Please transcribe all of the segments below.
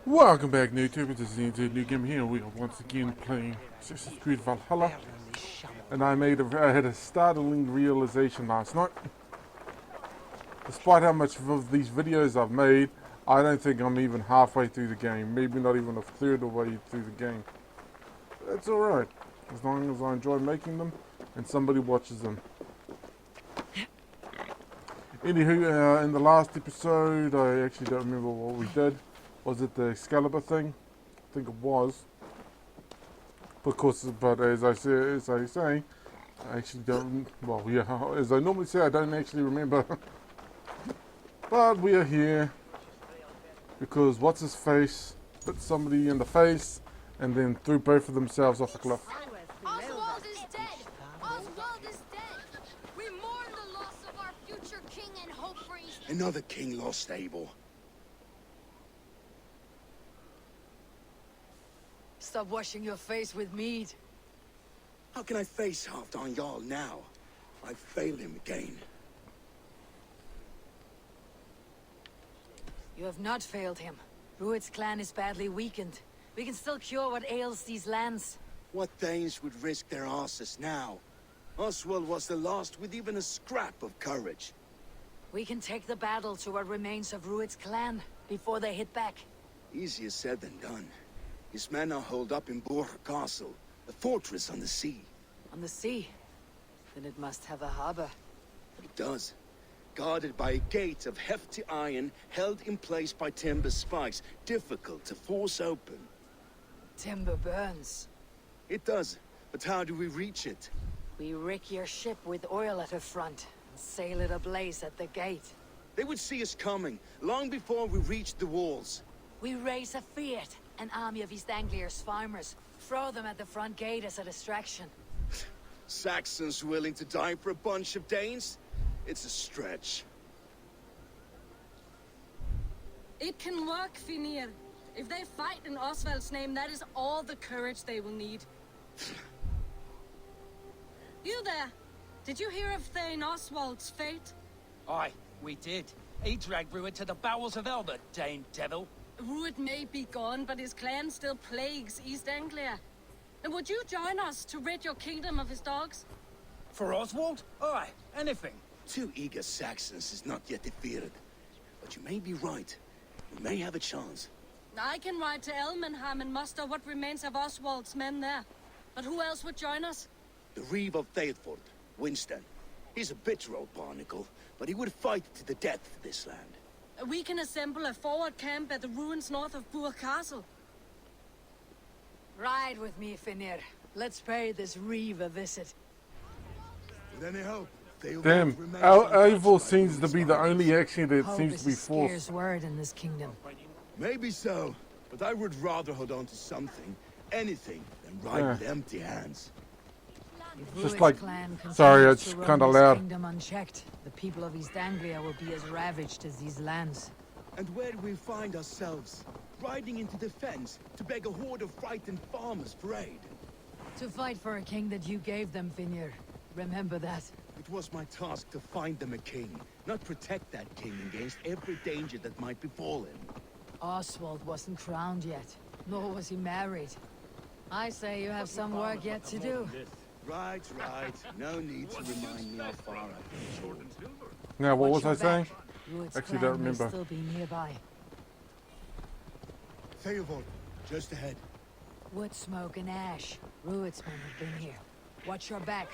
Welcome back, new YouTubers. This is the New Game here. We are once again playing Assassin's Creed Valhalla. And I had a startling realization last night. Despite how much of these videos I've made, I don't think I'm even halfway through the game. Maybe not even a third of the way through the game. That's alright, as long as I enjoy making them and somebody watches them. Anywho, in the last episode, I actually don't remember what we did. Was it the Excalibur thing? I think it was. But as I say, I actually don't. Well, yeah, as I normally say, I don't actually remember. But we are here because what's his face bit somebody in the face and then threw both of themselves off a cliff. Oswald is dead! Oswald is dead! We mourn the loss of our future king and hope for East. Another king lost, Abel. Stop washing your face with mead. How can I face Halfdan Jarl now? I failed him again. You have not failed him. Rued's clan is badly weakened. We can still cure what ails these lands. What Danes would risk their asses now? Oswald was the last with even a scrap of courage. We can take the battle to what remains of Rued's clan before they hit back. Easier said than done. His men are holed up in Borg Castle, a fortress on the sea. On the sea? Then it must have a harbor. It does. Guarded by a gate of hefty iron, held in place by timber spikes, difficult to force open. Timber burns. It does, but how do we reach it? We rig your ship with oil at her front, and sail it ablaze at the gate. They would see us coming, long before we reached the walls. We raise a Fiat, an army of East Anglia's farmers. Throw them at the front gate as a distraction. Saxons willing to die for a bunch of Danes? It's a stretch. It can work, Finir. If they fight in Oswald's name, that is all the courage they will need. You there! Did you hear of Thane Oswald's fate? Aye, we did. He dragged Rued to the bowels of Elbert, Dane devil. Rued may be gone, but his clan still plagues East Anglia. And would you join us to rid your kingdom of his dogs? For Oswald? Aye, anything. 2 eager Saxons is not yet defeated. But you may be right. We may have a chance. I can ride to Elmenham and muster what remains of Oswald's men there. But who else would join us? The Reeve of Thetford, Winston. He's a bitter old barnacle, but he would fight to the death for this land. We can assemble a forward camp at the ruins north of Burg Castle. Ride with me, Finir. Let's pay this Reeve a visit. With any hope? Damn, Abel seems to be the only action that Hope seems is to be a forced. scarce word in this kingdom. Maybe so, but I would rather hold on to something, anything, than ride with empty hands. If Just Rued's like- clan sorry, continues it's to run kinda this loud. kingdom unchecked, the people of East Anglia will be as ravaged as these lands. And where do we find ourselves? Riding into defense to beg a horde of frightened farmers for aid. To fight for a king that you gave them, Finir. Remember that. It was my task to find them a king, not protect that king against every danger that might befall him. Oswald wasn't crowned yet, nor was he married. I say you have some work yet to do. Right. No need to remind me how far I've been. Now, what Watch was I your saying? back. Rued's Actually, clan don't may remember. still be nearby. Thetford, just ahead. Wood, smoke, and ash. Rued's men have been here. Watch your back.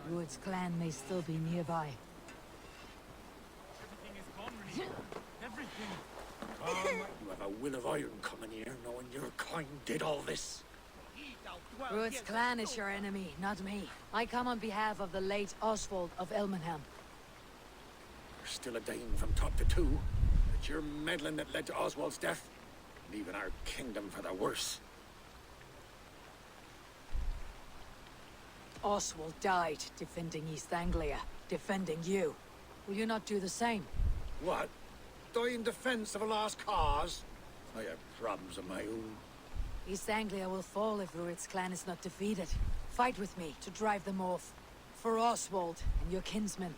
Rued's clan may still be nearby. You have a will of iron coming here, knowing your kind did all this. Rued's clan is your enemy, not me. I come on behalf of the late Oswald of Elmenham. You're still a Dane from top to two. It's your meddling that led to Oswald's death, leaving our kingdom for the worse. Oswald died defending East Anglia, defending you. Will you not do the same? What? Die in defense of a lost cause? I have problems of my own. East Anglia will fall if Rued's clan is not defeated. Fight with me to drive them off. For Oswald and your kinsmen.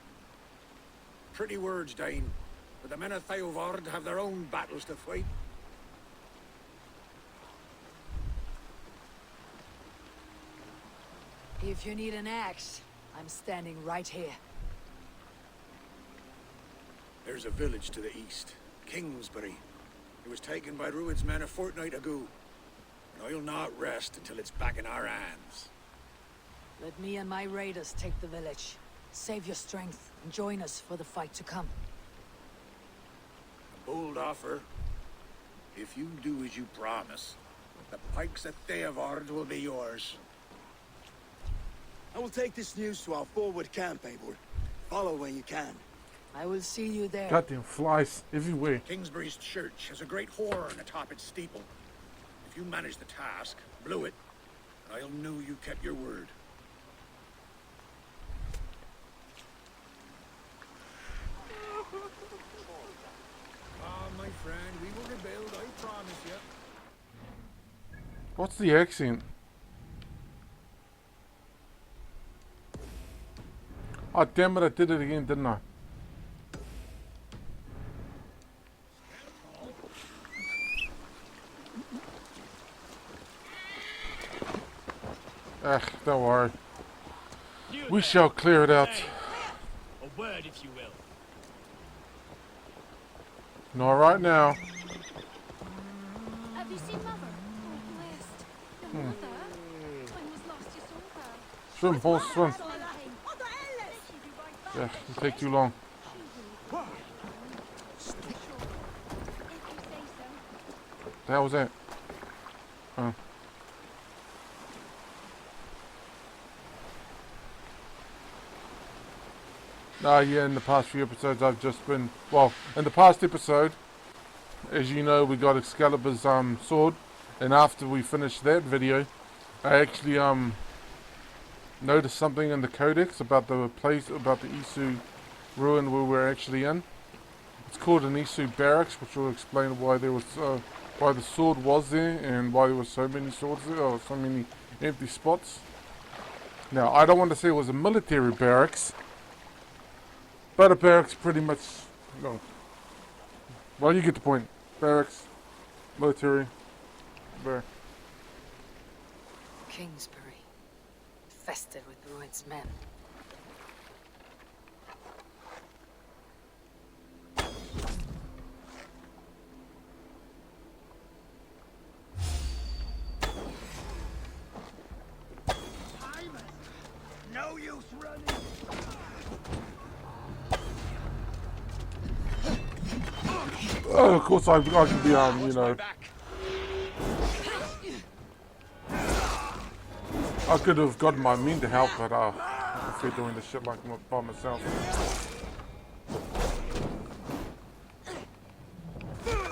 Pretty words, Dane. but the men of Theovard have their own battles to fight. If you need an axe, I'm standing right here. There's a village to the east, Kingsbury. It was taken by Rued's men a fortnight ago. And I'll not rest until it's back in our hands. Let me and my raiders take the village. Save your strength and join us for the fight to come. A bold offer. If you do as you promise, the pikes of Theovard will be yours. I will take this news to our forward camp, Eivor. Follow when you can. I will see you there. Goddamn flies everywhere. Kingsbury's church has a great horn atop its steeple. If you manage the task, blew it, I'll know you kept your word. Ah, my friend, we will rebuild, I promise you. What's the accent? Oh damn it, I did it again, didn't I? Don't worry. We shall clear it out. A word, if you will. Not right now. Have you seen Mother? Oh, blessed. Your mother? When was last you saw her? Swim, horse, swim. Something. Yeah, it'll take too long. If you say so. The hell was that? Oh. Yeah, in the past few episodes I've just been, well, in the past episode, as you know, we got Excalibur's sword, and after we finished that video, I actually noticed something in the codex about the place, about the Isu ruin where we're actually in. It's called an Isu barracks, which will explain why there was, why the sword was there, and why there were so many swords there, or so many empty spots. Now, I don't want to say it was a military barracks, but a barracks pretty much, no. Well, you get the point. Barracks, military, barracks. Kingsbury. Infested with Rued's men. No use running! Oh, of course I can be you know, I could have gotten my men to help, but I prefer doing this shit like by myself.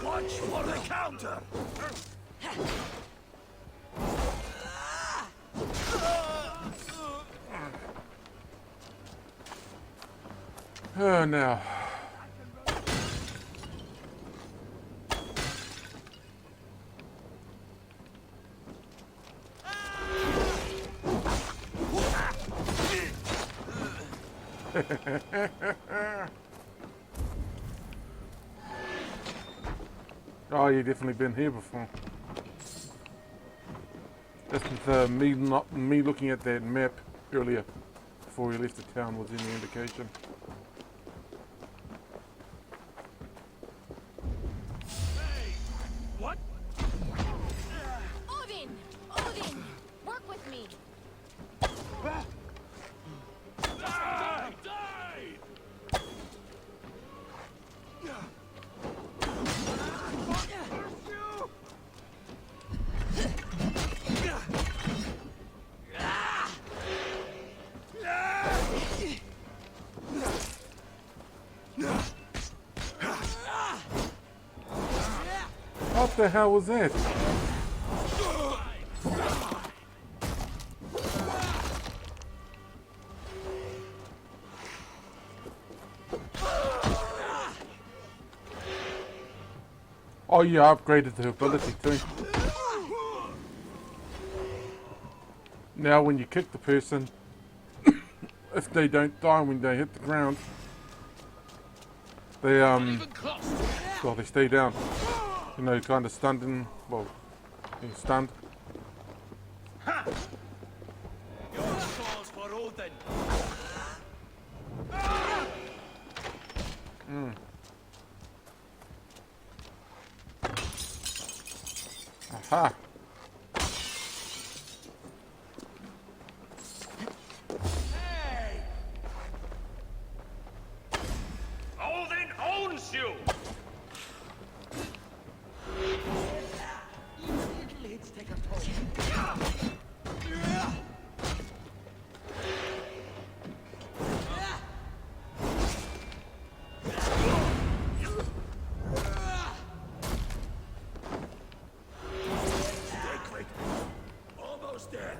Watch for the counter! Oh, now. Oh, you've definitely been here before. Just me looking at that map earlier before we left the town was any indication. Hey! What? Odin! Odin! Work with me! Die! What the hell was that? Oh yeah, I upgraded the ability too. Now when you kick the person, if they don't die when they hit the ground, they Even close. well, they stay down. You know, kind of stunned and well, he's stunned. Your souls for Odin. Aha! Hey! Odin owns you. Little hits take a toll. Dead quick. Almost dead.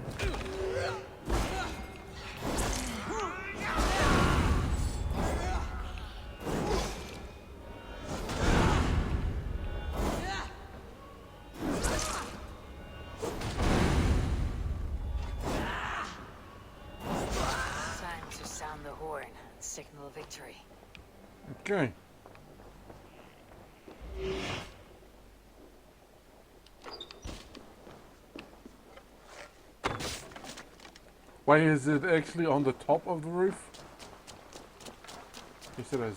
Time to sound the horn and signal victory. Okay. Why is it actually on the top of the roof? Yes, it is.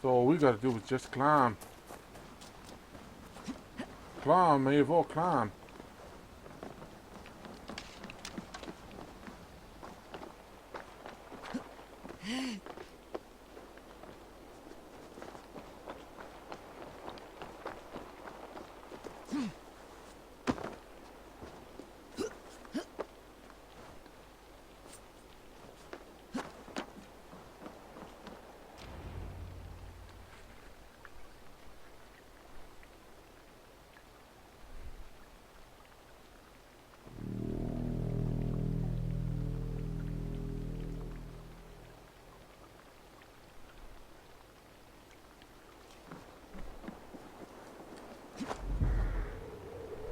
So all we gotta do is just climb. Climb, Eivor, climb.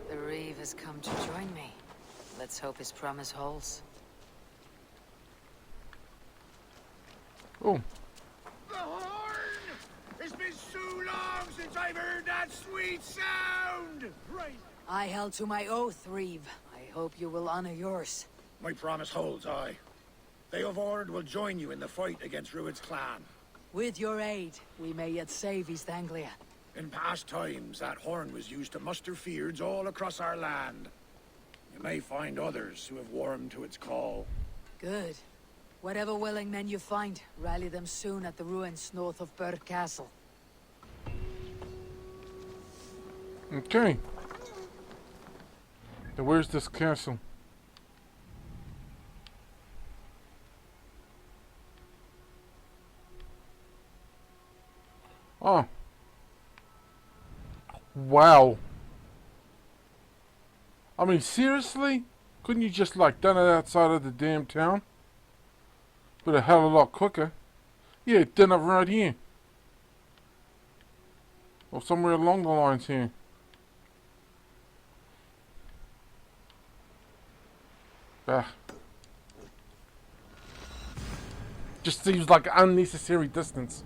The Reeve has come to join me. Let's hope his promise holds. Oh, The horn! It's been so long since I've heard that sweet sound! Right. I held to my oath, Reeve. I hope you will honor yours. My promise holds, aye. Theovord will join you in the fight against Rued's clan. With your aid, we may yet save East Anglia. In past times, that horn was used to muster fyrds all across our land. You may find others who have warmed to its call. Good. Whatever willing men you find, rally them soon at the ruins north of Burr Castle. okay. Now where's this castle? Oh. Wow. I mean, seriously? Couldn't you just, like, done it outside of the damn town? But a hell of a lot quicker. Yeah, done it right here. Or somewhere along the lines here. Bah. Just seems like unnecessary distance.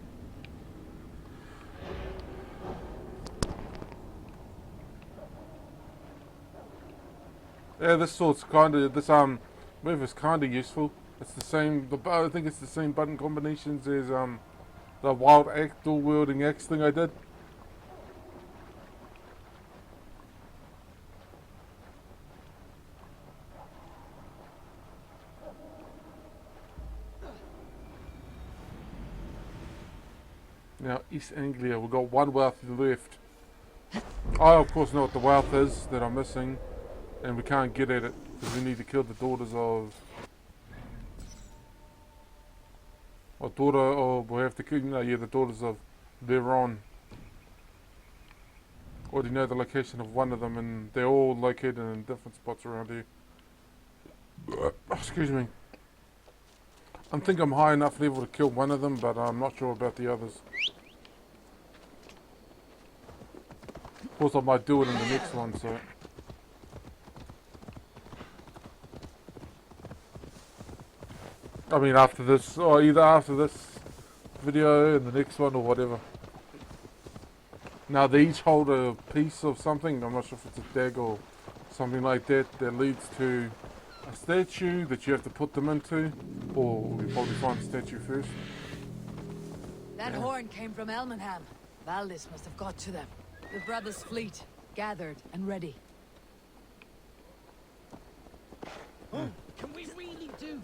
Yeah, this sword's kinda, this move is kinda useful. It's the same, I think it's the same button combinations as the wild axe, dual wielding axe thing I did. Now, East Anglia, we've got one wealth left. I, of course, know what the wealth is that I'm missing, and we can't get at it because we need to kill the daughters of. Or daughter, or we have to kill, the daughters of Veron. Already know the location of one of them, and they're all located in different spots around here. Excuse me. I think I'm high enough level to kill one of them, but I'm not sure about the others. Of course, I might do it in the next one, so. I mean, after this, or either after this video and the next one or whatever. Now they each hold a piece of something. I'm not sure if it's a dagger or something like that that leads to a statue that you have to put them into, or we probably find the statue first. That horn came from Elmenham. Valdis must have got to them. The brothers' fleet, gathered and ready. Can we really do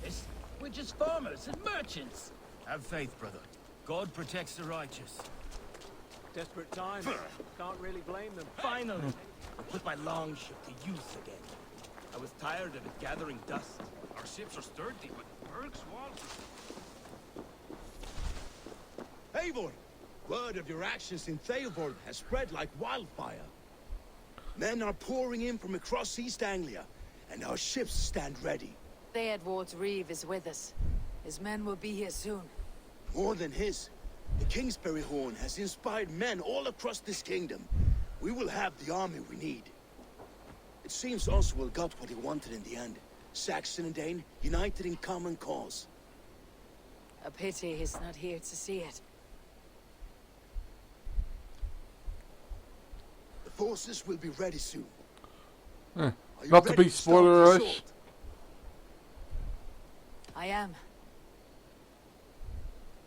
this? We're just farmers and merchants. Have faith, brother. God protects the righteous. Desperate times. Can't really blame them. Finally, I put my longship to use again. I was tired of it gathering dust. Our ships are sturdy, but Berg's walls are... Eivor! Word of your actions in Theoborg has spread like wildfire. Men are pouring in from across East Anglia, and our ships stand ready. Theodward's Reeve is with us. His men will be here soon. More than his, the Kingsbury Horn has inspired men all across this kingdom. We will have the army we need. It seems Oswald got what he wanted in the end. Saxon and Dane united in common cause. A pity he's not here to see it. The forces will be ready soon. Not to ready be start the spoilerish. assault? I am.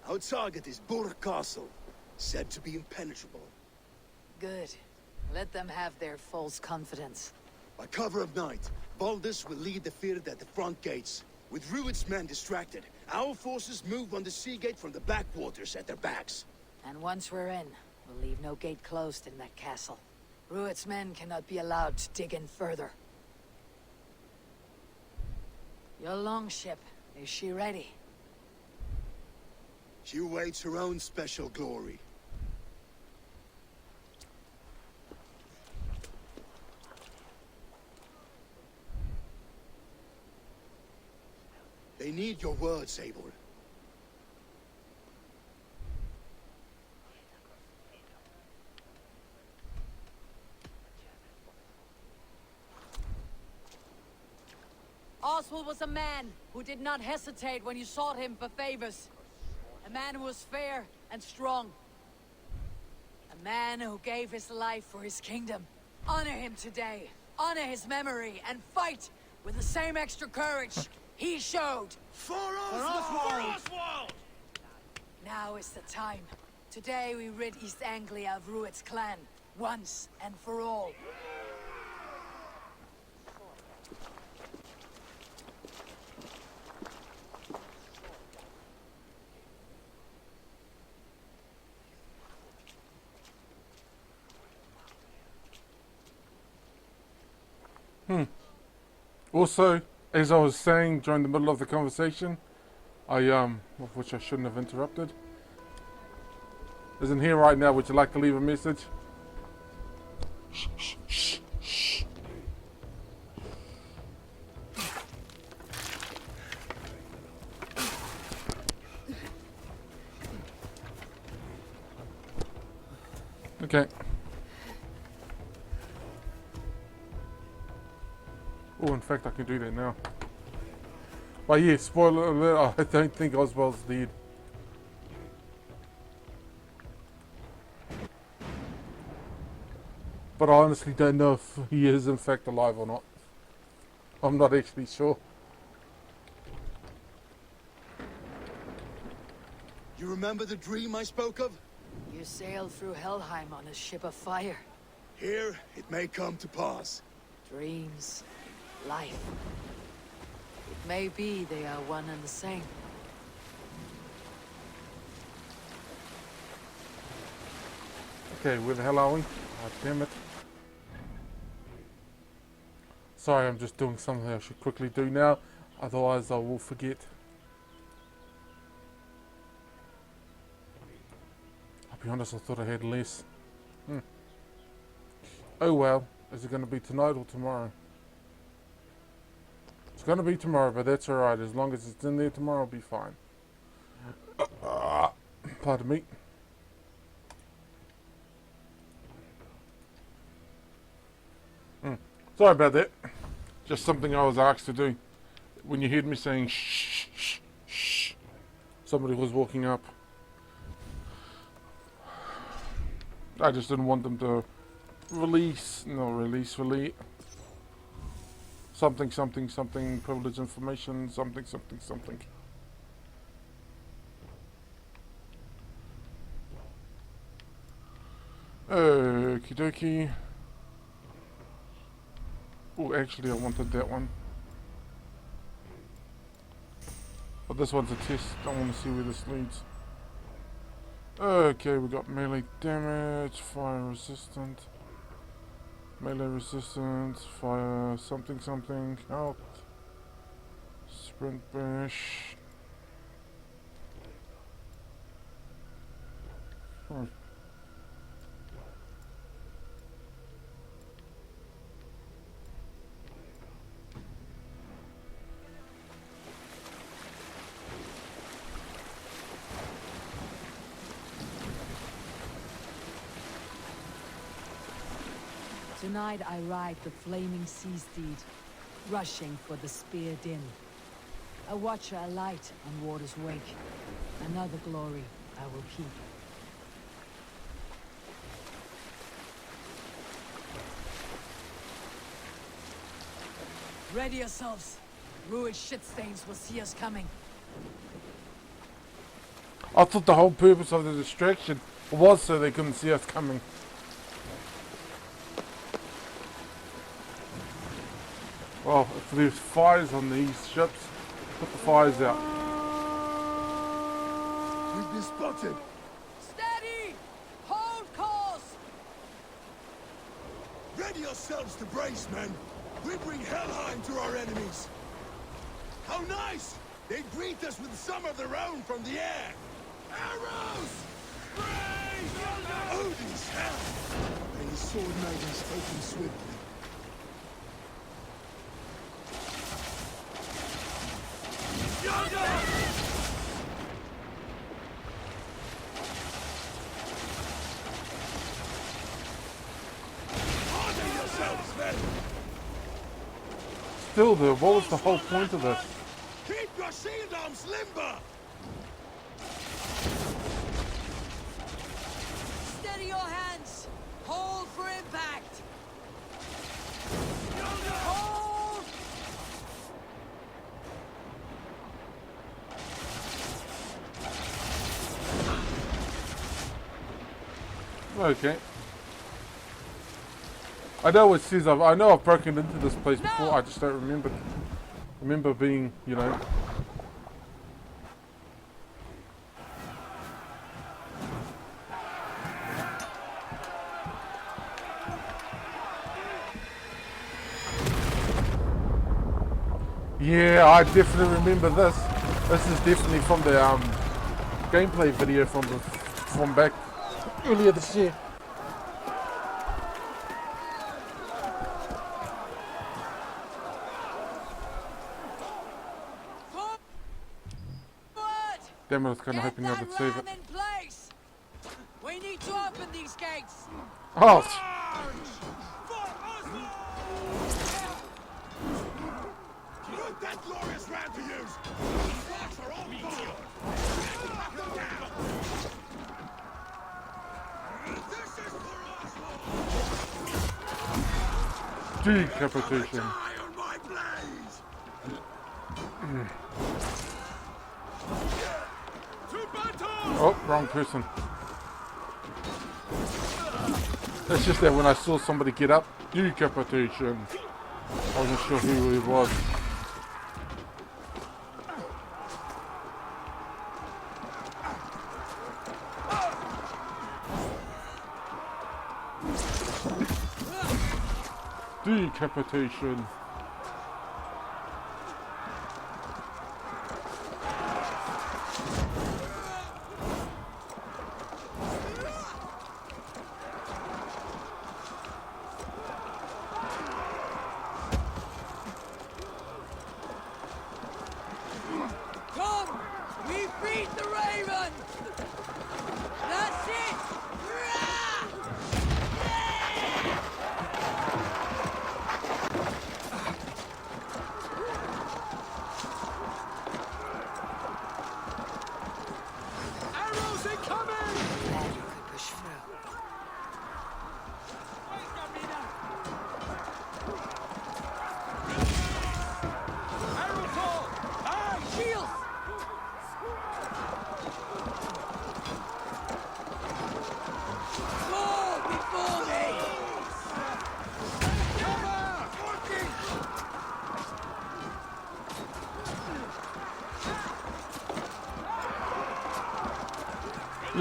Our target is Burg Castle, said to be impenetrable. Good. Let them have their false confidence. By cover of night, Baldus will lead the field at the front gates. With Rued's men distracted, our forces move on the sea gate from the backwaters at their backs. And once we're in, we'll leave no gate closed in that castle. Rued's men cannot be allowed to dig in further. Your longship, is she ready? She awaits her own special glory. They need your words, Eivor. Oswald was a man who did not hesitate when you sought him for favors. A man who was fair and strong. A man who gave his life for his kingdom. Honor him today. Honor his memory and fight with the same extra courage he showed. For Oswald! Oswald! Now is the time. Today we rid East Anglia of Rued's clan, once and for all. Also, as I was saying during the middle of the conversation, which I shouldn't have interrupted, isn't here right now. Would you like to leave a message? Shh, shh, shh, shh. Okay. Oh, in fact, I can do that now. But yeah, spoiler alert, I don't think Oswald's dead. But I honestly don't know if he is in fact alive or not. I'm not actually sure. You remember the dream I spoke of? You sailed through Helheim on a ship of fire. Here, it may come to pass. Dreams, life. It may be they are one and the same. Okay, where the hell are we? Oh, damn it. Sorry, I'm just doing something I should quickly do now. Otherwise, I will forget. I'll be honest, I thought I had less. Oh well. Is it going to be tonight or tomorrow? It's going to be tomorrow, but that's alright. As long as it's in there tomorrow, I'll be fine. Pardon me. Sorry about that. Just something I was asked to do. When you heard me saying shh, shh, shh. somebody was walking up. I just didn't want them to release something, privileged information, something. Okie dokie. Oh, actually I wanted that one. But this one's a test. I want to see where this leads. Okay, we got melee damage, fire resistant, melee resistance, fire something, health, sprint bash. Tonight I ride the flaming sea steed, rushing for the spear din. A watcher alight on water's wake. Another glory I will keep. Ready yourselves. Ruined shit stains will see us coming. I thought the whole purpose of the distraction was so they couldn't see us coming. Well, if there's fires on these ships, put the fires out. We've been spotted. Steady! Hold course! Ready yourselves to brace, men. We bring Helheim to our enemies. How nice! They greet us with some of their own from the air. Arrows! Odin's hell! And his sword maidens taken swiftly. Still though, what was the whole point of this? Keep your shield arms limber! Steady your hands! Hold for impact! Hold! Okay. I know it says I know I've broken into this place before, I just don't remember being, you know. Yeah, I definitely remember this. This is definitely from the gameplay video from back earlier this year. Damn it, I was kind of hoping I would save it. In place. We need to open these gates. Oh! Put that glorious ram to use! Flags are all fire! This is for us! Decapitation. Die on my blades! Oh, wrong person. It's just that when I saw somebody get up, decapitation. I wasn't sure who it was. Decapitation. Come! We beat the Raven! That's it! Rah!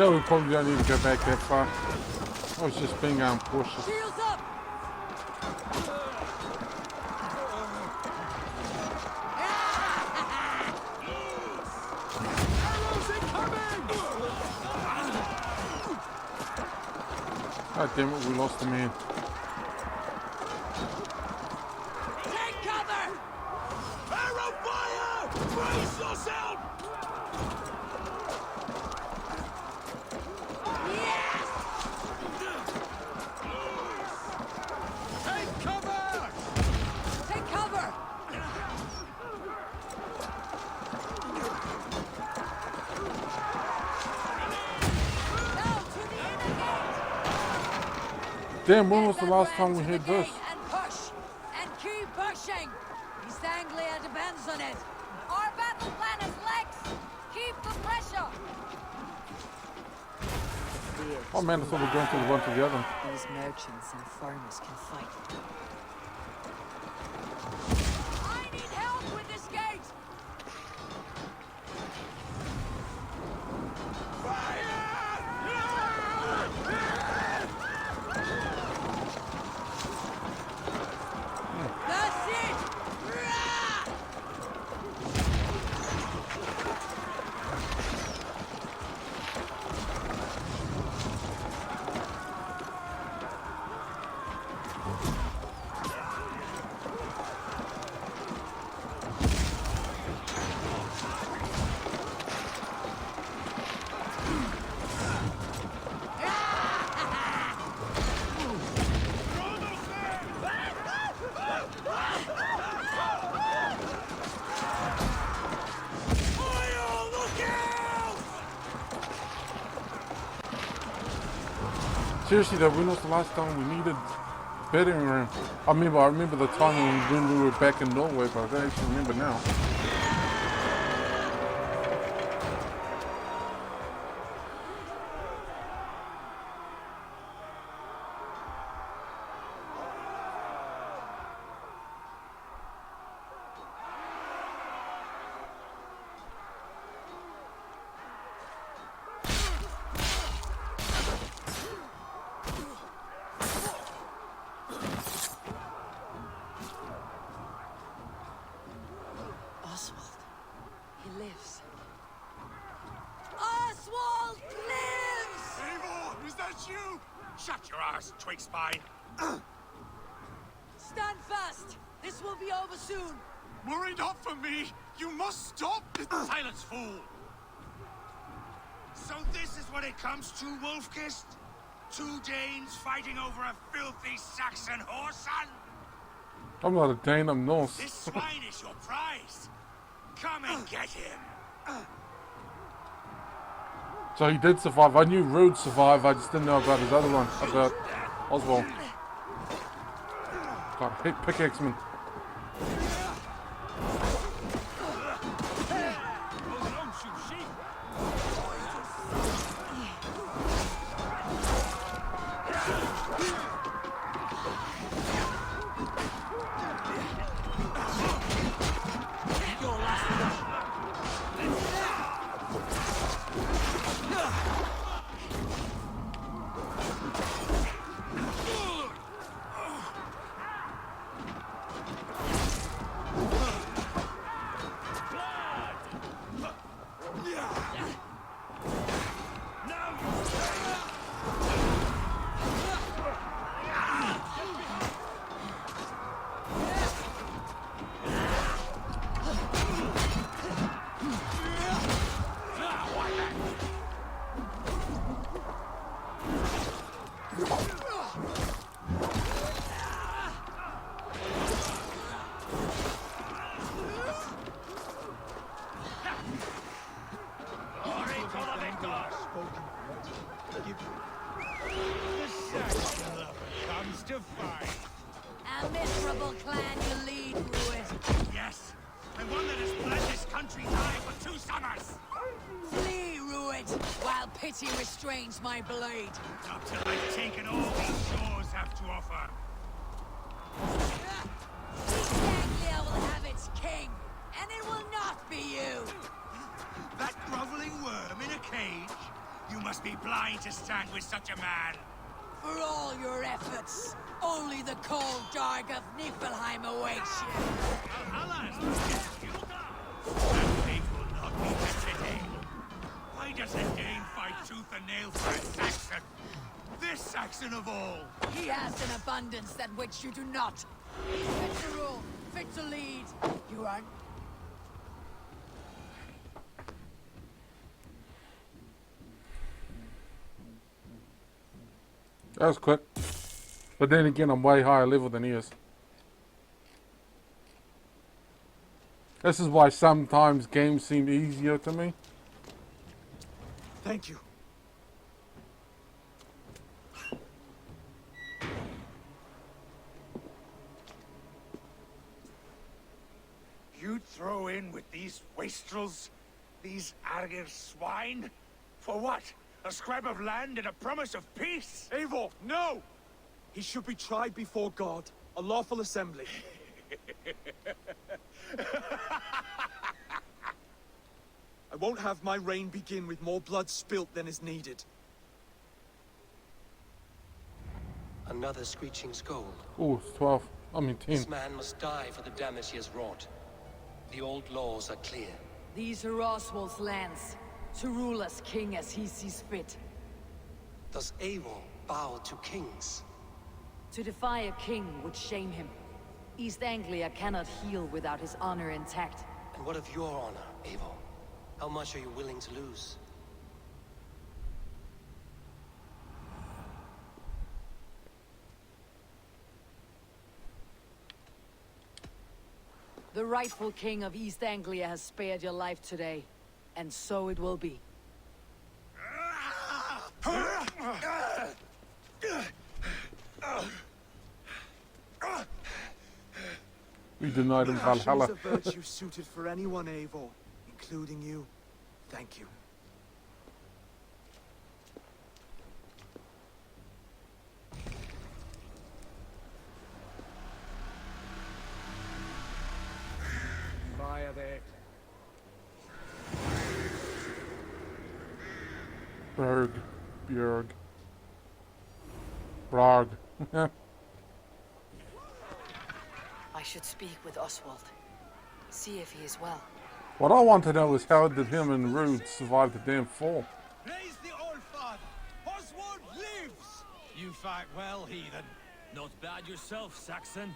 No, we probably don't need to go back that far. I was just being cautious. Shields up! God damn it, we lost a man. Take cover! Arrow fire! Brace yourself! Yes! Take cover! Take cover! Now to the inner gate! Damn, when was Get the that last man time we to the had this? gate and push! And keep pushing! East Anglia depends on it! Our battle plan is legs! Keep the pressure! Oh man, I thought we were going to the one together. These merchants and farmers can fight. I need help with this gate! That's it! Rah! Seriously though, when was the last time we needed bedding room? I remember the time when we were back in Norway, but I don't actually remember now. Oswald. He lives. Oswald lives! Eivor, is that you? Shut your arse, twig spine. Stand fast! This will be over soon! Worry not for me. You must stop this. Silence, fool. So this is what it comes to, Wolfkist? Two Danes fighting over a filthy Saxon whoreson? I'm not a Dane, I'm Norse. This swine is your prize. Come and get him. So he did survive. I knew Rude survived, I just didn't know about his other one, about Oswald. God, I hate pickaxemen. Comes to fight. A miserable clan you lead, Ruin. Yes, and one that has bled this country dry for 2 summers. Flee, Ruin, while pity restrains my blade. Not till I've taken all these shores have to offer. East Anglia will have its king, and it will not be you. That groveling worm in a cage? You must be blind to stand with such a man. For all your efforts, only the cold dark of Niflheim awaits you. Valhalla is that fate will not be met today. Why does a Dane fight tooth and nail for a Saxon? This Saxon of all! He has an abundance than which you do not. He's fit to rule, fit to lead. You are... That was quick. But then again, I'm way higher level than he is. This is why sometimes games seem easier to me. Thank you. You'd throw in with these wastrels? These Argir swine? For what? A scrap of land and a promise of peace? Eivor, no! He should be tried before God, a lawful assembly. I won't have my reign begin with more blood spilt than is needed. Another screeching scold. Oh, it's 12. I mean 10. This man must die for the damage he has wrought. The old laws are clear. These are Oswald's lands, to rule as king as he sees fit. Does Eivor bow to kings? To defy a king would shame him. East Anglia cannot heal without his honor intact. And what of your honor, Eivor? How much are you willing to lose? The rightful king of East Anglia has spared your life today, and so it will be. We denied him Passion Valhalla. is a virtue suited for anyone, Eivor, including you. Thank you. Fire there. Berg. Björg. Brog. I should speak with Oswald. See if he is well. What I want to know is how did him and Rude survive the damn fall? Praise the Old Father! Oswald lives! You fight well, heathen. Not bad yourself, Saxon.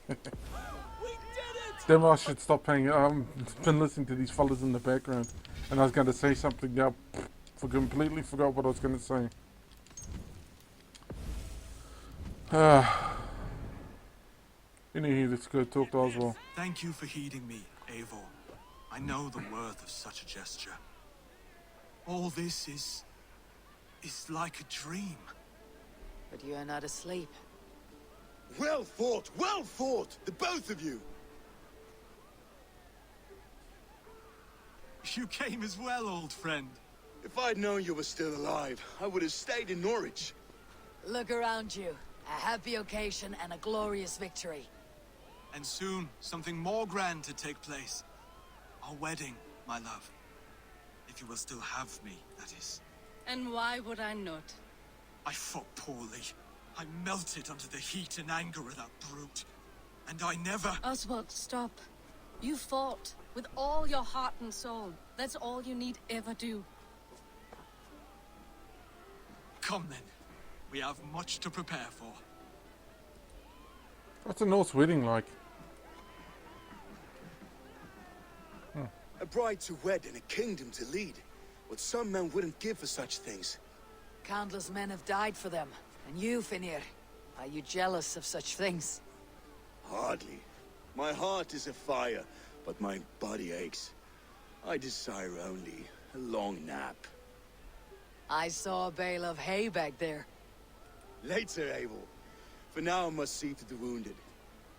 We did it! Then I should stop paying. I've been listening to these fellas in the background, and I was going to say something now. Completely forgot what I was going to say. Anyway, let's go talk to Oswald. Thank you for heeding me, Eivor. I know the worth of such a gesture. All this is like a dream. But you are not asleep. Well fought, the both of you. You came as well, old friend. If I'd known you were still alive, I would have stayed in Norwich. Look around you. A happy occasion and a glorious victory. And soon, something more grand to take place. Our wedding, my love. If you will still have me, that is. And why would I not? I fought poorly. I melted under the heat and anger of that brute. And I never... Oswald, stop. You fought with all your heart and soul. That's all you need ever do. Come then. We have much to prepare for. What's a Norse wedding like? A bride to wed and a kingdom to lead. What some men wouldn't give for such things. Countless men have died for them. And you, Finnir, are you jealous of such things? Hardly. My heart is afire, but my body aches. I desire only a long nap. I saw a bale of hay back there. Later, Abel. For now, I must see to the wounded.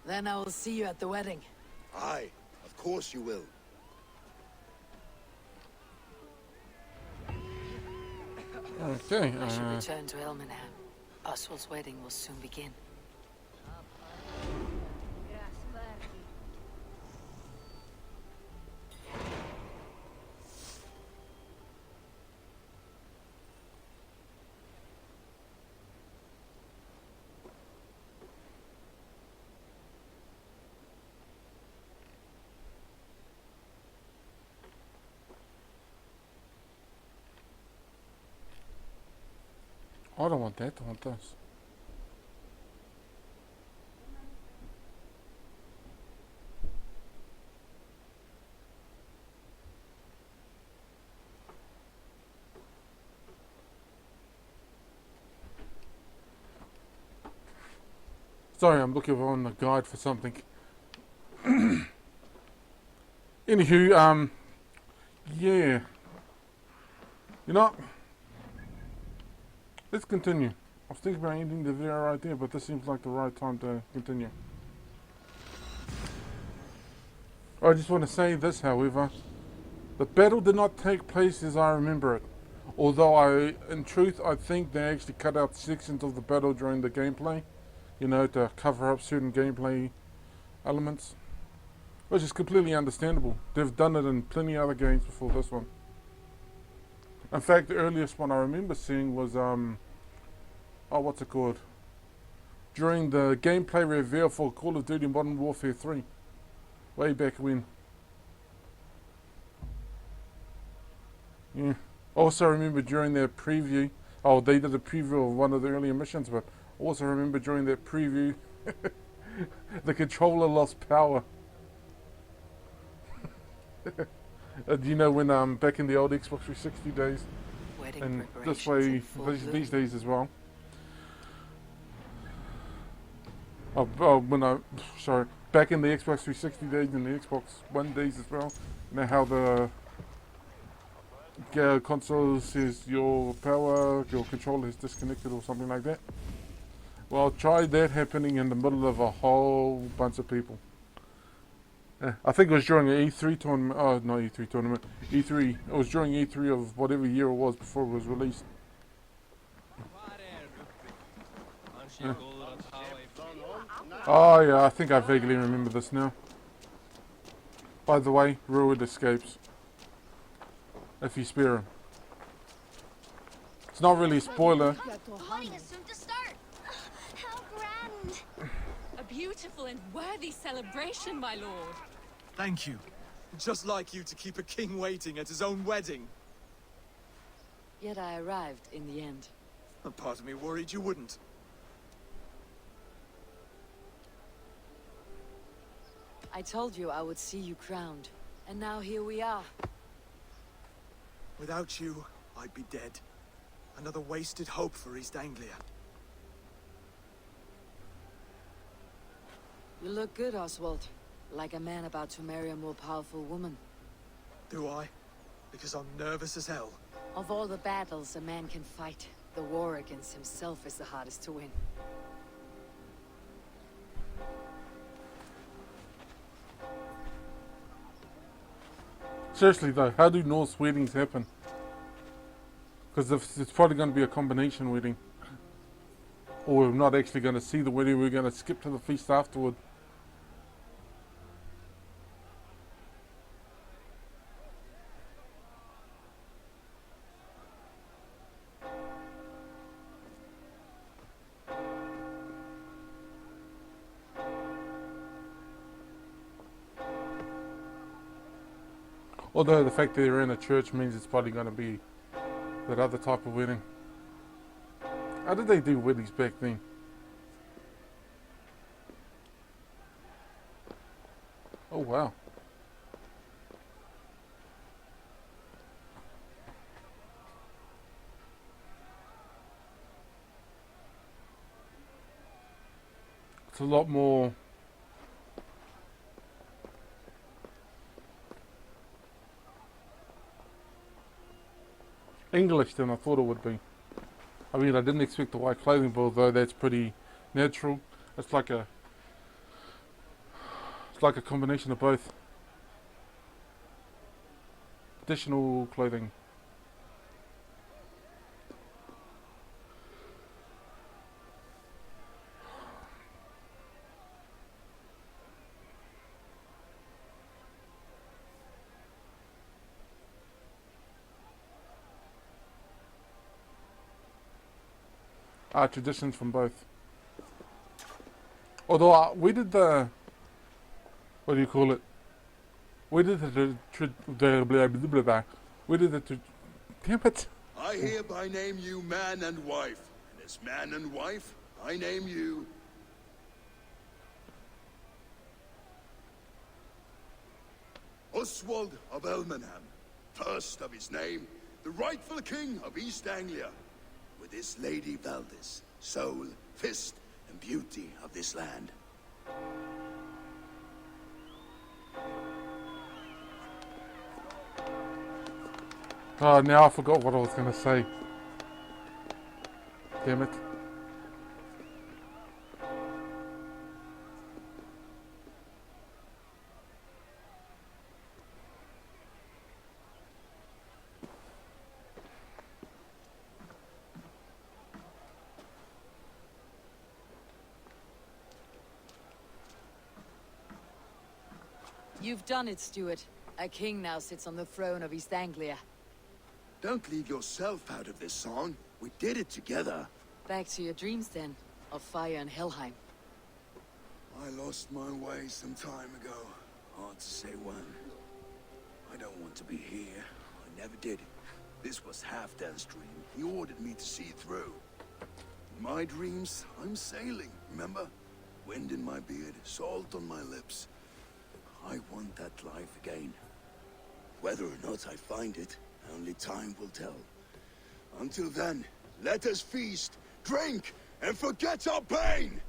Then I will see you at the wedding. Aye, of course you will. Okay. I should return to Elmenham. Oswald's wedding will soon begin. I don't want that, I want this. Sorry, I'm looking on the guide for something. Anywho, yeah. You know, let's continue. I was thinking about ending the video right there, but this seems like the right time to continue. I just want to say this, however. The battle did not take place as I remember it. Although in truth, I think they actually cut out sections of the battle during the gameplay. You know, to cover up certain gameplay elements. Which is completely understandable. They've done it in plenty of other games before this one. In fact, the earliest one I remember seeing was, what's it called? During the gameplay reveal for Call of Duty Modern Warfare 3. Way back when. Yeah. Also remember during their preview, they did a preview of one of the earlier missions, but also remember during that preview, the controller lost power. Do you know when back in the old Xbox 360 days, Wedding and this preparations way in full bloom. these days as well. Back in the Xbox 360 days and the Xbox One days as well. You know how the console says your controller is disconnected or something like that. Well, try that happening in the middle of a whole bunch of people. I think it was during an E3 tournament. Oh, not E3 tournament. E3. It was during E3 of whatever year it was before it was released. Oh yeah, I think I vaguely remember this now. By the way, Ruud escapes. If you spare him. It's not really a spoiler. The wedding is soon to start. How grand. A beautiful and worthy celebration, my lord. Thank you. Just like you to keep a king waiting at his own wedding. Yet I arrived in the end. A part of me worried you wouldn't. I told you I would see you crowned, and now here we are. Without you, I'd be dead. Another wasted hope for East Anglia. You look good, Oswald. Like a man about to marry a more powerful woman. Do I? Because I'm nervous as hell. Of all the battles a man can fight, the war against himself is the hardest to win. Seriously though, how do Norse weddings happen? Because it's probably going to be a combination wedding. Or we're not actually going to see the wedding, we're going to skip to the feast afterward. Although the fact that they're in a church means it's probably going to be that other type of wedding. How did they do weddings back then? Oh wow. It's a lot more English than I thought it would be. I mean, I didn't expect the white clothing, but although that's pretty natural, it's like a combination of both. Additional clothing. Traditions from both. Although we did the, what do you call it? We did we did the damn it. I hereby name you man and wife. As man and wife, I name you Oswald of Elmenham, first of his name, the rightful king of East Anglia, with his lady Valdis, soul, fist, and beauty of this land. Oh, now I forgot what I was going to say. Damn it. You've done it, Stuart. A king now sits on the throne of East Anglia. Don't leave yourself out of this song. We did it together. Back to your dreams then, of fire and Helheim. I lost my way some time ago. Hard to say when. I don't want to be here. I never did. This was Halfdan's dream. He ordered me to see it through. In my dreams, I'm sailing, remember? Wind in my beard, salt on my lips. I want that life again. Whether or not I find it, only time will tell. Until then, let us feast, drink, and forget our pain!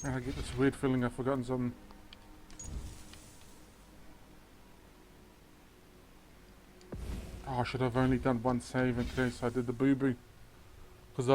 I get this weird feeling I've forgotten something. Oh, I should have only done one save in case I did the boo-boo. Because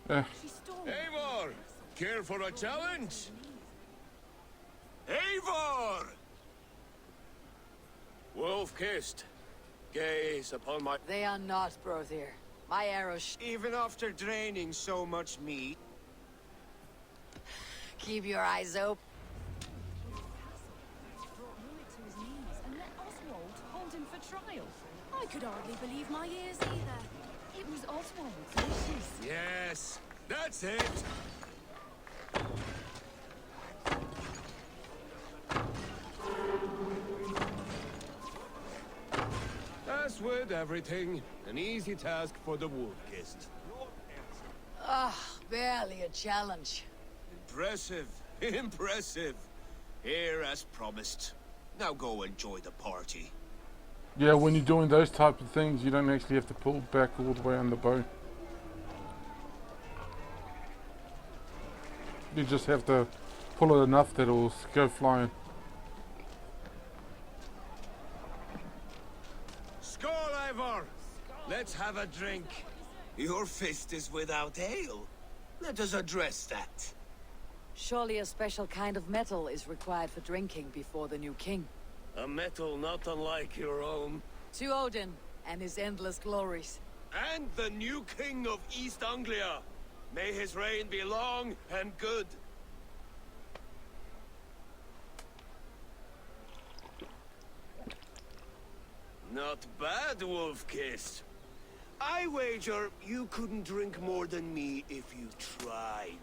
Eivor! Care for a challenge? Eivor! Wolf-kissed. Gaze upon my... They are not, Brother. My arrows Even after draining so much meat. keep your eyes open. Brought Hewitt to his knees and let Oswald hold him for trial. I could hardly believe my ears either. It was Oswald's wishes. Yes, that's it. As with everything, an easy task for the wolf-kissed. Ah, barely a challenge. Impressive, impressive. Here as promised. Now go enjoy the party. yeah, when you're doing those type of things, you don't actually have to pull back all the way on the bow. You just have to pull it enough that it'll go flying. Skål, Eivor! Let's have a drink. Your fist is without ale. Let us address that. Surely a special kind of metal is required for drinking before the new king. A metal not unlike your own. To Odin and his endless glories. And the new king of East Anglia. May his reign be long and good. Not bad, Wolf-kissed. I wager you couldn't drink more than me if you tried.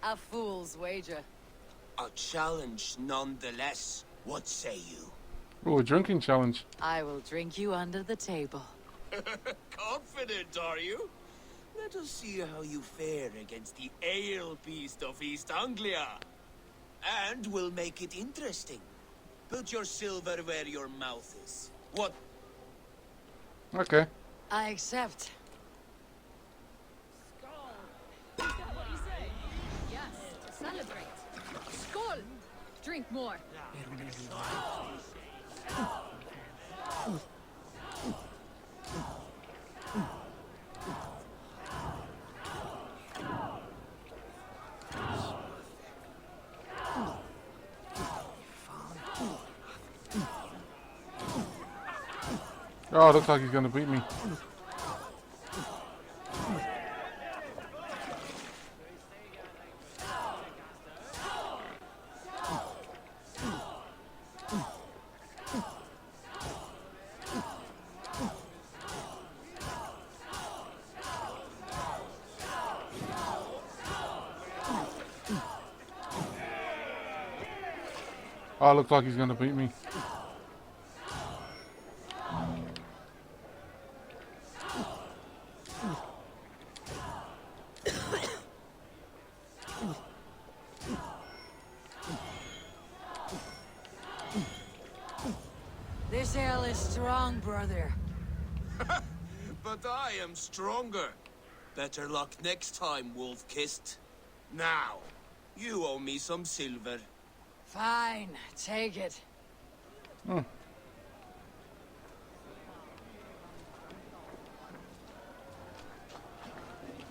A fool's wager. A challenge nonetheless. What say you? Oh, a drinking challenge. I will drink you under the table. Confident, are you? Let us see how you fare against the ale beast of East Anglia. And we'll make it interesting. Put your silver where your mouth is. What? Okay. I accept. Is that what you say? Yes, to celebrate. Skål! Drink more. Oh, looks like he's gonna beat me. Oh, looks like he's gonna beat me. This ale is strong, brother. But I am stronger. Better luck next time, Wolf-Kissed. Now, you owe me some silver. Fine, take it. Hmm.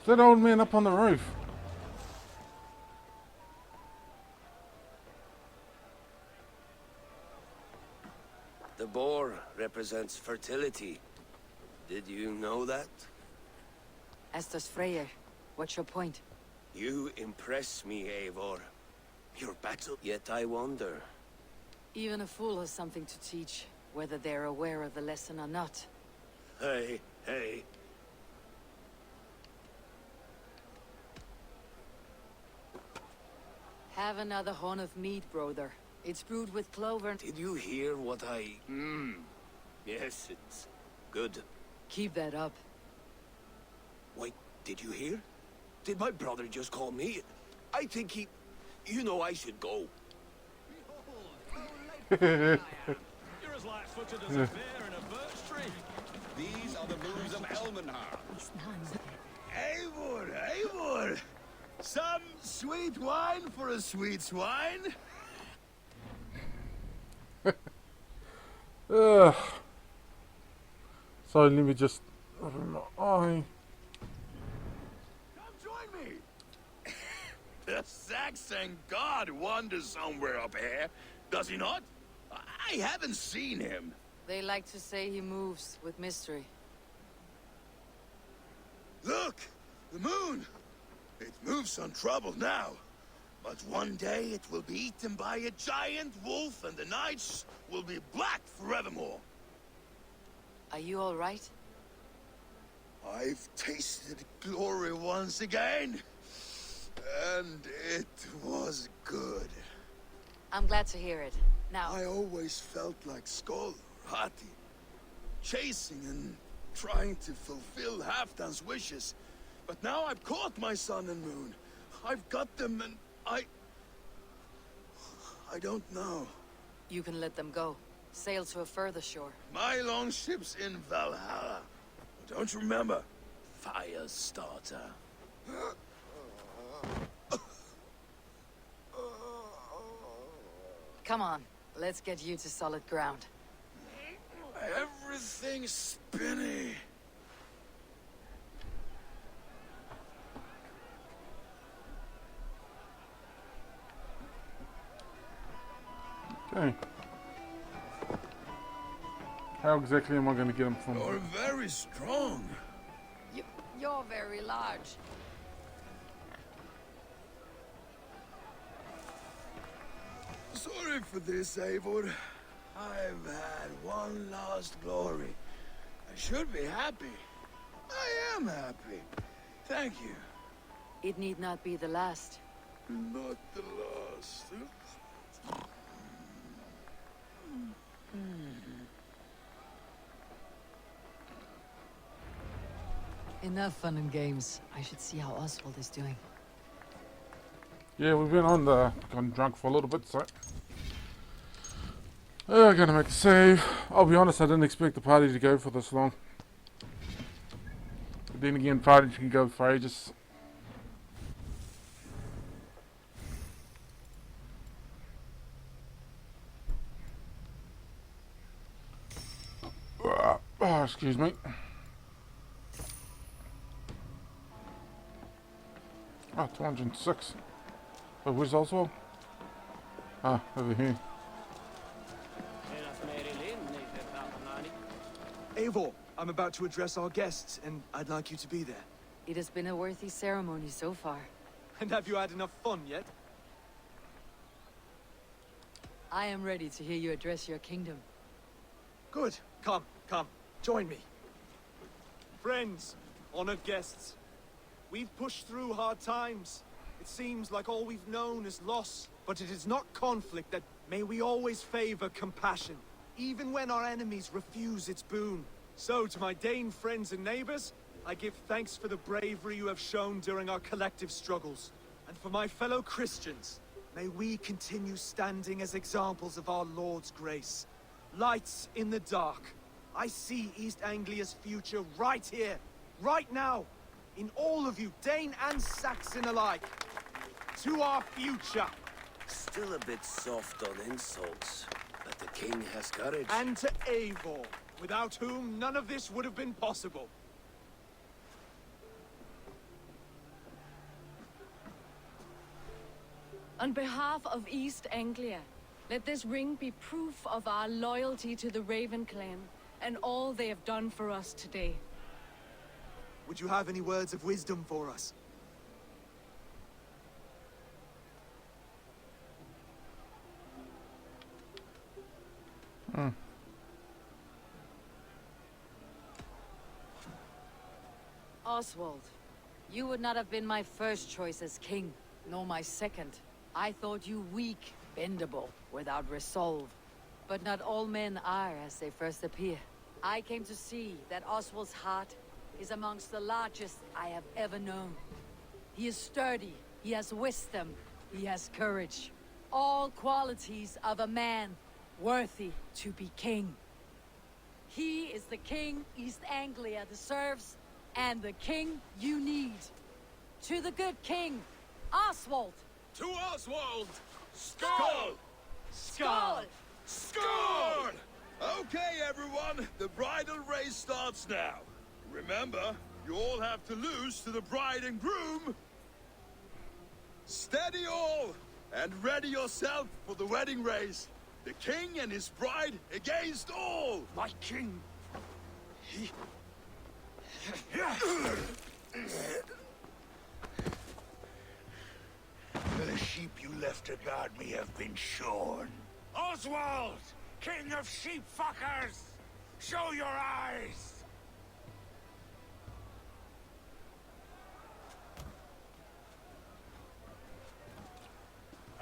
Is that old man up on the roof? The boar represents fertility. Did you know that? As does Freyr. What's your point? You impress me, Eivor. Your battle, yet I wonder. Even a fool has something to teach, whether they're aware of the lesson or not. Hey, hey. Have another horn of mead, brother. It's brewed with clover. Did you hear what I... Yes, it's good. Keep that up. Wait, did you hear? Did my brother just call me? I think he... You know I should go. You're as light-footed as a bear in a birch tree. These are the moves of Elmenhar. Eivor, Eivor! Some sweet wine for a sweet swine? Ugh. So let me just open my eye. Come join me! The Saxon god wanders somewhere up here, does he not? I haven't seen him. They like to say he moves with mystery. Look! The moon! It moves untroubled now. But one day it will be eaten by a giant wolf and the nights will be black forevermore. Are you all right? I've tasted glory once again. And it was good. I'm glad to hear it. Now... I always felt like Skoll, Hati. Chasing and trying to fulfill Halfdan's wishes. But now I've caught my sun and moon. I've got them and I don't know. You can let them go. Sail to a further shore. My longship's in Valhalla. Don't you remember? Firestarter. Come on, let's get you to solid ground. Everything's spinny. Okay. How exactly am I going to get him from? You're very strong. You're very large. Sorry for this, Eivor. I've had one last glory. I should be happy. I am happy. Thank you. It need not be the last. Not the last. Enough fun and games. I should see how Oswald is doing. Yeah, we've been gone drunk for a little bit, so gonna make a save. I'll be honest, I didn't expect the party to go for this long. But then again, parties can go for ages. Oh, excuse me. Ah, 206. Oh, where's Oswald? Ah, over here. Eivor, I'm about to address our guests, and I'd like you to be there. It has been a worthy ceremony so far. And have you had enough fun yet? I am ready to hear you address your kingdom. Good. Come, join me. Friends, honored guests, we've pushed through hard times. It seems like all we've known is loss, but it is not conflict that may we always favor compassion, even when our enemies refuse its boon. So, to my Dane friends and neighbors, I give thanks for the bravery you have shown during our collective struggles. And for my fellow Christians, may we continue standing as examples of our Lord's grace. Lights in the dark. I see East Anglia's future right here, right now, in all of you, Dane and Saxon alike. To our future. Still a bit soft on insults, but the king has courage. And to Eivor, without whom none of this would have been possible. On behalf of East Anglia, let this ring be proof of our loyalty to the Raven clan and all they have done for us today. Would you have any words of wisdom for us? Oswald, you would not have been my first choice as king, nor my second. I thought you weak, bendable, without resolve. But not all men are as they first appear. I came to see that Oswald's heart is amongst the largest I have ever known. He is sturdy, he has wisdom, he has courage. All qualities of a man worthy to be king. He is the king East Anglia deserves, and the king you need. To the good king, Oswald! To Oswald! Skull! Skull! Skull! Okay, everyone, the bridal race starts now. Remember, you all have to lose to the bride and groom. Steady all, and ready yourself for the wedding race. The king and his bride against all. My king. The sheep you left to guard me have been shorn. Oswald! King of sheep fuckers! Show your eyes!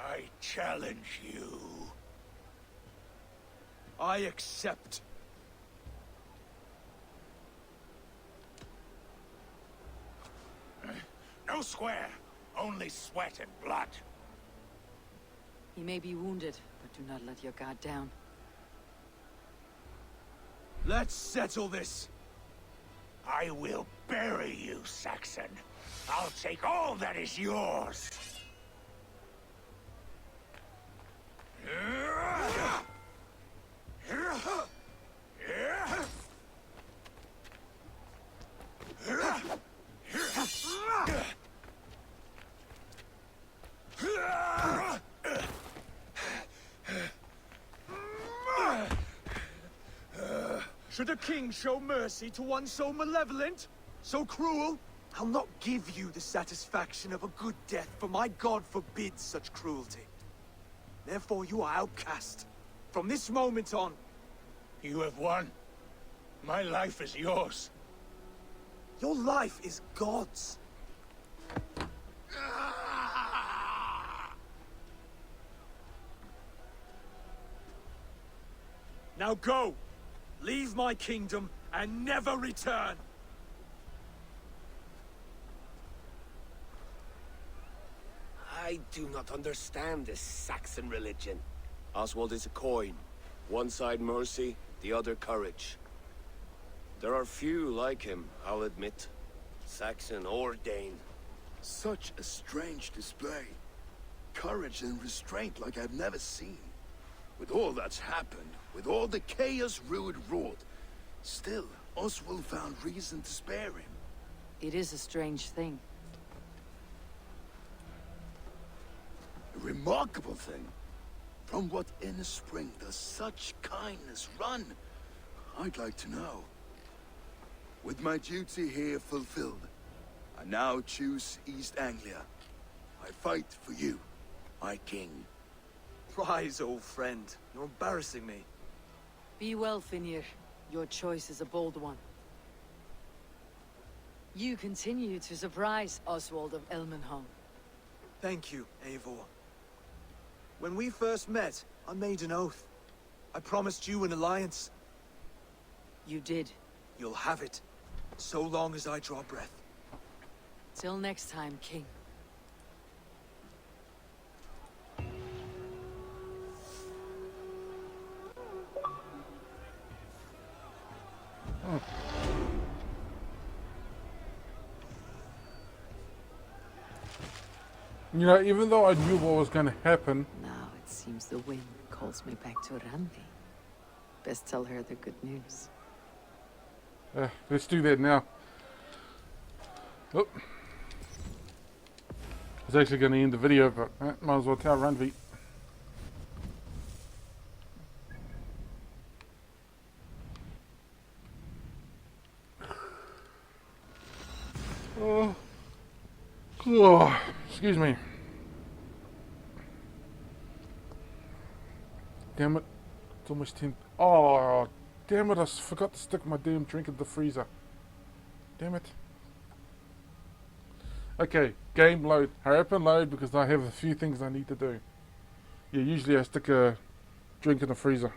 I challenge you. I accept. No square, only sweat and blood. He may be wounded, but do not let your guard down. Let's settle this. I will bury you, Saxon. I'll take all that is yours. Should a king show mercy to one so malevolent? So cruel? I'll not give you the satisfaction of a good death, for my god forbids such cruelty. Therefore you are outcast. From this moment on. You have won. My life is yours. Your life is God's. Now go! Leave my kingdom and never return! I do not understand this Saxon religion. Oswald is a coin. One side mercy, the other courage. There are few like him, I'll admit. Saxon or Dane. Such a strange display. Courage and restraint like I've never seen. With all that's happened, with all the chaos Ruud wrought, Still, Oswald found reason to spare him. It is a strange thing. A remarkable thing. From what inner spring does such kindness run? I'd like to know. With my duty here fulfilled, I now choose East Anglia. I fight for you, my king. Rise, old friend. You're embarrassing me. Be well, Finir. Your choice is a bold one. You continue to surprise Oswald of Elmenham. Thank you, Eivor. When we first met, I made an oath. I promised you an alliance. You did. You'll have it, so long as I draw breath. Till next time, King. You know, even though I knew what was going to happen, Now it seems the wind calls me back to Randi. Best tell her the good news. let's do that now. Oh. I was actually going to end the video, but might as well tell Randvi. Oh, excuse me. Damn it. It's almost 10. Oh, damn it. I forgot to stick my damn drink in the freezer. Damn it. Okay, game load. Hurry up and load because I have a few things I need to do. Yeah, usually I stick a drink in the freezer.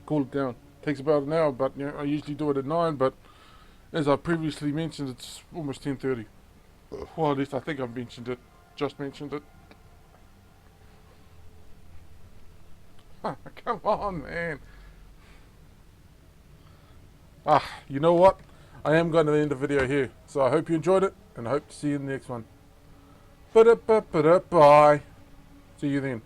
Cool it down. Takes about an hour, but you know, I usually do it at 9, but as I previously mentioned, it's almost 10:30. Well, at least I think I've mentioned it. Just mentioned it. Come on, man. You know what? I am going to end the video here. So I hope you enjoyed it, and I hope to see you in the next one. Bye. See you then.